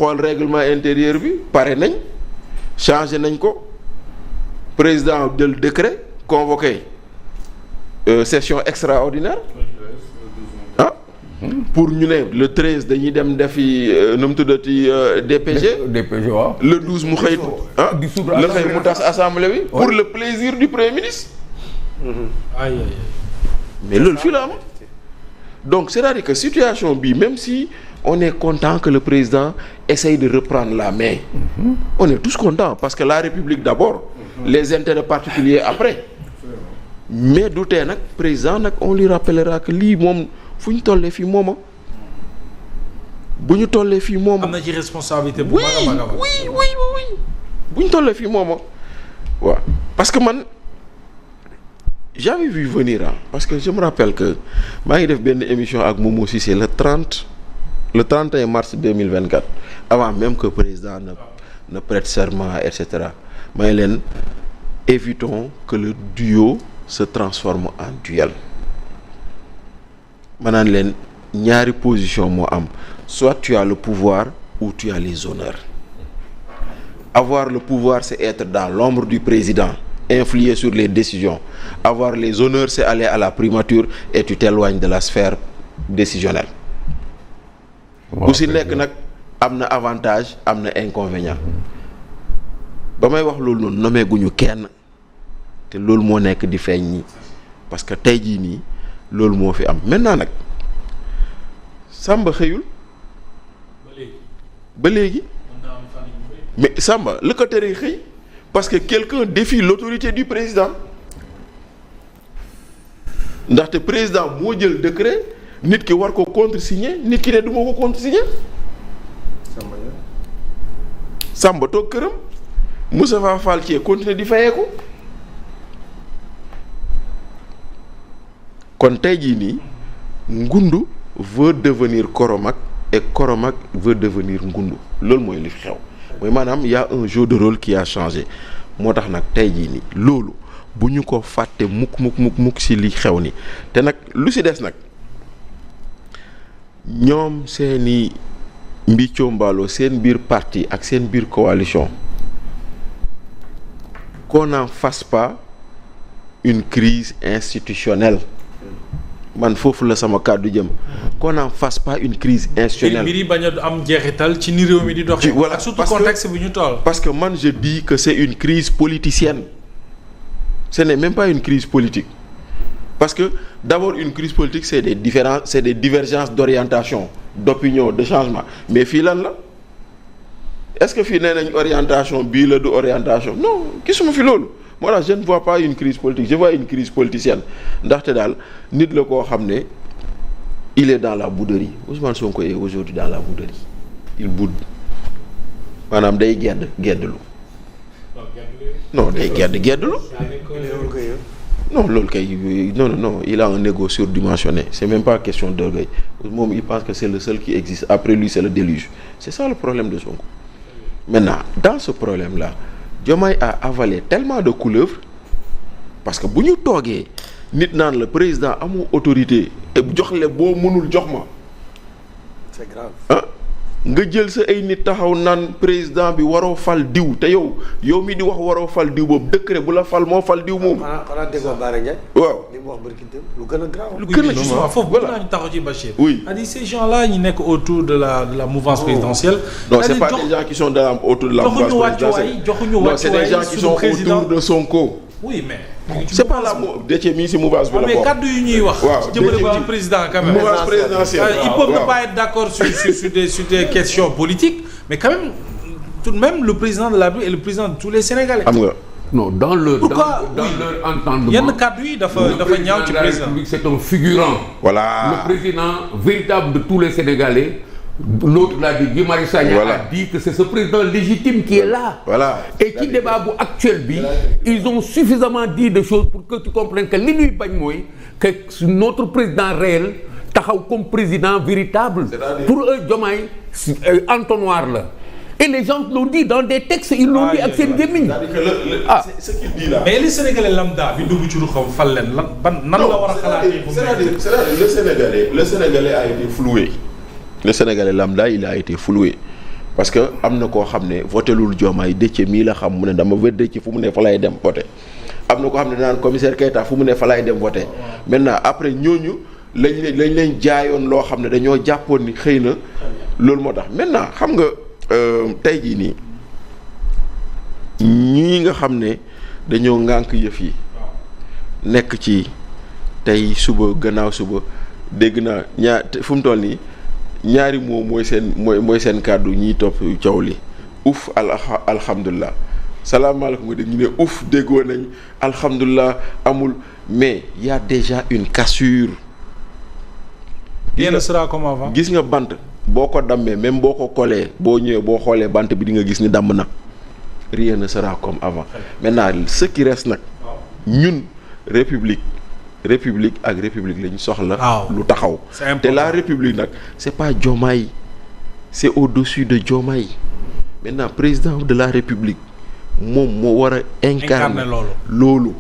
xool règlement intérieur bi pare nañ changé nañ ko président jël décret convoqué session extraordinaire pour ñu ne le 13 dañuy dem defi nu mu tuddati DPG waaw. le 12 mu xëy la xëy mu tas assemblée bi pour le plaisir du premier ministre mais loolu fii la am donc c'est-à-dire que situation bi même si on est content que le président essaye de reprendre la main on est tous contents parce que la République d'abord les intérêts particuliers après mais du tee nag président nag on lui rappellera que lii moom fu ñu tollee fii mooma bu ñu tollee fii mooma am na ci responsabilité bu mag a mag oui bu ñu tollee fii mooma waaw parce que man j'avais vu venir parce que je me rappelle que maa ngi def benn émission ak Momo Cissé le 31 mars 2024 avant même que président ne prête serment et cetera maa ngi leen évitons que le duo se transforme en duel maanaam leen ñaari position moo am soit tu as le pouvoir ou tu as les honneurs. Avoir le pouvoir c'est être dans l'ombre du président, influer sur les décisions. Avoir les honneurs c'est aller à la primature et tu t'éloignes de la sphère décisionnelle. bu si nekk nag am na avantage am na inconvénient ba may wax loolu noonu nommé guñu kenn te loolu moo nekk di feeñ nii parce que tey jii nii loolu moo fi am maintenant nag Samba xëyul ba léegi mais Samba lu ko teree xëy parce que quelqu'un défie l'autorité du président ndaxte président moo jël décret nit ki war ko contresigner nit ki ne du ma ko contresigner Samba toog këram Moustapha Fall ci continuer di fayeeku kon tey jii nii Ngundu veut devenir Koromak et Koromak veut devenir Ngundu loolu mooy li fi xew mooy maanaam y a un jeu de rôle qui a changé moo tax nag tey jii nii loolu bu ñu ko fàtte mukk si li xew ni te nag lu si des nag ñoom seeni mbiccoo mbaaloo seen biir parti ak seen biir coalition qu'on n'en fasse pas une crise institutionnelle man foofu la sama kàddu jëm qu'on n'en fasse pas une crise institutionnelle. mbir yi bañ a am jeexital ci ni réew mi di doxee. voilà ak surtout contexte bi ñu toll. parce que man je dis que c'est une crise politicienne ce n'est même pas une crise politique parce que d'abord une crise politique c'est des divergences d'orientation d'opinion de changement mais fii lan la est-ce que fii nee nañ orientation bii la du orientation non gisuma fi loolu. moo tax je ne vois pas une crise politique je vois une crise politicienne ndaxte daal nit la koo xam ne il est dans la bouderie Ousmane Sonko est aujourd'hui dans la bouderie il boude maanaam day geddlu non day geddlu non loolu kay non il a un ego surdimensionné c'est même pas question d'orgueil moom il pense que c'est le seul qui existe après lui c'est le déluge c'est ça le problème de Sonko maintenant dans ce problème là Diomaye a avalé tellement de couleuvres parce que bu ñu toogee nit naan la président amoo autorité te jox le boo mënul jox ma c'est grave nga jël sa ay nit taxaw naan président bi waroo fal diw te yow mi di wax waroo fal diw boobu décret bu la fal moo fal diw moom. xanaa déggoo Bara Ndiaye. waaw li mu wax barki dem lu gën a grave. lu gën a justement foofu bëgg naa ñu taxaw ci Bachir. oui c'est-à-dire ces gens-là ñu nekk autour de la mouvance présidentielle. non c'est pas des gens qui sont autour de la mouvance présidentielle. non c'est des gens qui sont autour de Sonko. oui mais. c'est pas la Déthié mi si mouvance bi la mais kaddu yu ñuy wax. waaw jëmale ko ci président quand même. mouvance présidentielle ils peuvent ne pas être d'accord sur des questions politiques mais quand même tout de même le président de la République est le président de tous les Sénégalais. xam nga. non dans leur entendement yenn kaddu yi dafa ñaaw ci président. c'est un figurant. voilà le président véritable de tous les Sénégalais. L'autre l'a dit, Guy Marius Sagna a dit que c'est ce président légitime qui est là. Voilà. Et qui débat bu actuel bi ils ont suffisamment dit de choses pour que tu comprennes que li ñuy bañ mooy que notre président réel taxaw comme président véritable. Pour eux Diomaye entonnoir la. Et les gens l'ont dit dans des textes ils l'ont dit ak seen gémmiñ. c'est ce qu'il dit là. mais les Sénégalais lambda bi dugg ci lu xaw fal leen nan la war a xalaatee. c'est-à-dire le Sénégalais a été floué. Le Sénégalais lambda il a été floué parce que am na koo xam ne voté lul Diomaye Déthié mii la xam mu ne dama wér Déthié fu mu ne fa lay dem voté am na koo xam ne danaan commissaire Keita fu mu ne fa lay dem voté maintenant après ñooñu lañ leen jaayoon loo xam ne dañoo jàppoon ni xëy na loolu moo tax maintenant xam nga tey jii nii ñii nga xam ne dañoo ŋànk yëf yi nekk ci tey suba gannaaw suba dégg naa fu mu toll nii ñaari moom mooy seen kàddu ñiy topp coow li uf alhamdulilah salaamaaleykum nga dégg ñu ne uf déggoo nañ alhamdulilah amul mais y a déjà une cassure. rien ne sera comme avant. gis nga bant boo ko dammee même boo ko kolee boo ñëwee boo xoolee bant bi di nga gis ni damm na rien ne sera comme avant maintenant ce qui reste nag ñun république ak république lañ soxla. lu taxaw te la république nag c'est pas Diomaye c'est au-dessus de Diomaye maintenant président de la république moom moo war a incarner loolu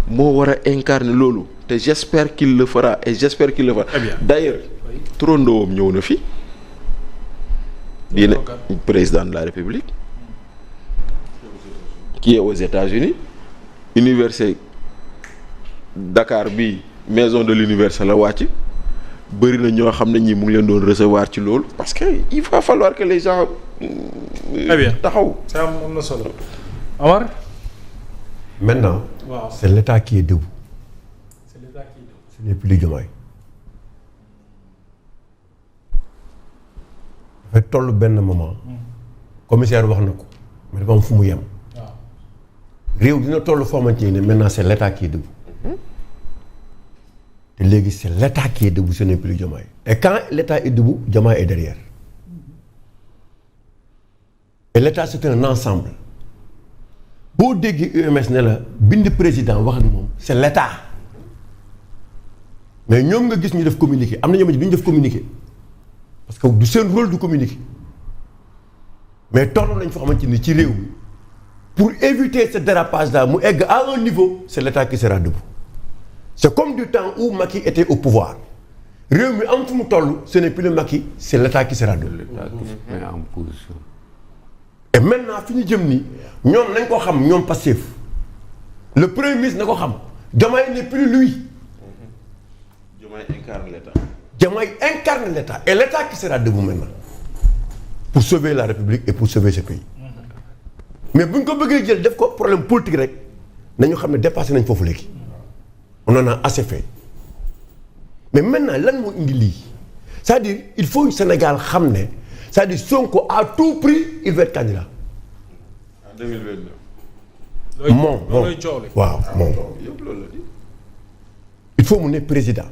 moo war a incarner loolu te j'espère qu'il le fera et j'espère qu'il le fera d'ailleurs trondoom ñëw na fi dina président de la république qui est aux États-Unis université Dakar bi maison de l'université la wàcc bëri na ñoo xam ne ñi mu ngi leen doon recevoir ci loolu parce que il va falloir que les gens taxaw ça am na solo Amar maintenant c'est l'État qui est debout ce n'est plus Diomaye dafay toll benn moment commissaire wax na ko mais dafa am fu mu yem réew dina toll foo xamante ne maintenant c'est l'État qui est debout te léegi c'est l'État qui est debout ce n'est plus Diomaye et quand l'État est debout Diomaye est derrière et l'État c'est un ensemble boo déggee UMS ne la bind président wax ak moom c'est l'État mais ñoom nga gis ñu def communiqué am na ñoom du ñu def communiqué parce que du seen rôle du communiqué mais toll nañ foo xamante ni ci réew mi pour éviter ce dérapage là mu egg à un niveau c'est l'État qui sera debout c'est comme du temps où Macky était au pouvoir réew mi am fu mu toll ce n'est plus le Macky c'est l'État qui sera debout. L'État qui se met en position. et maintenant fi ñu jëm nii ñoom nañ ko xam ñoom Pastef le premier ministre na ko xam Diomaye n'est plus lui. Diomaye incarne l'État. Diomaye incarne l'État et l'État qui sera debout maintenant pour sauver la République et pour sauver ce pays. mais bu ñu ko bëggee jël def ko problème politique rek nañu xam ne dépassé nañ foofu léegi on en a assez fait mais maintenant lan moo indi lii c'est-à-dire il faut que Sénégal xam ne c'est-à-dire Sonko à tout prix il va être candidat. en 2029. moom waaw moom il faut mu ne président.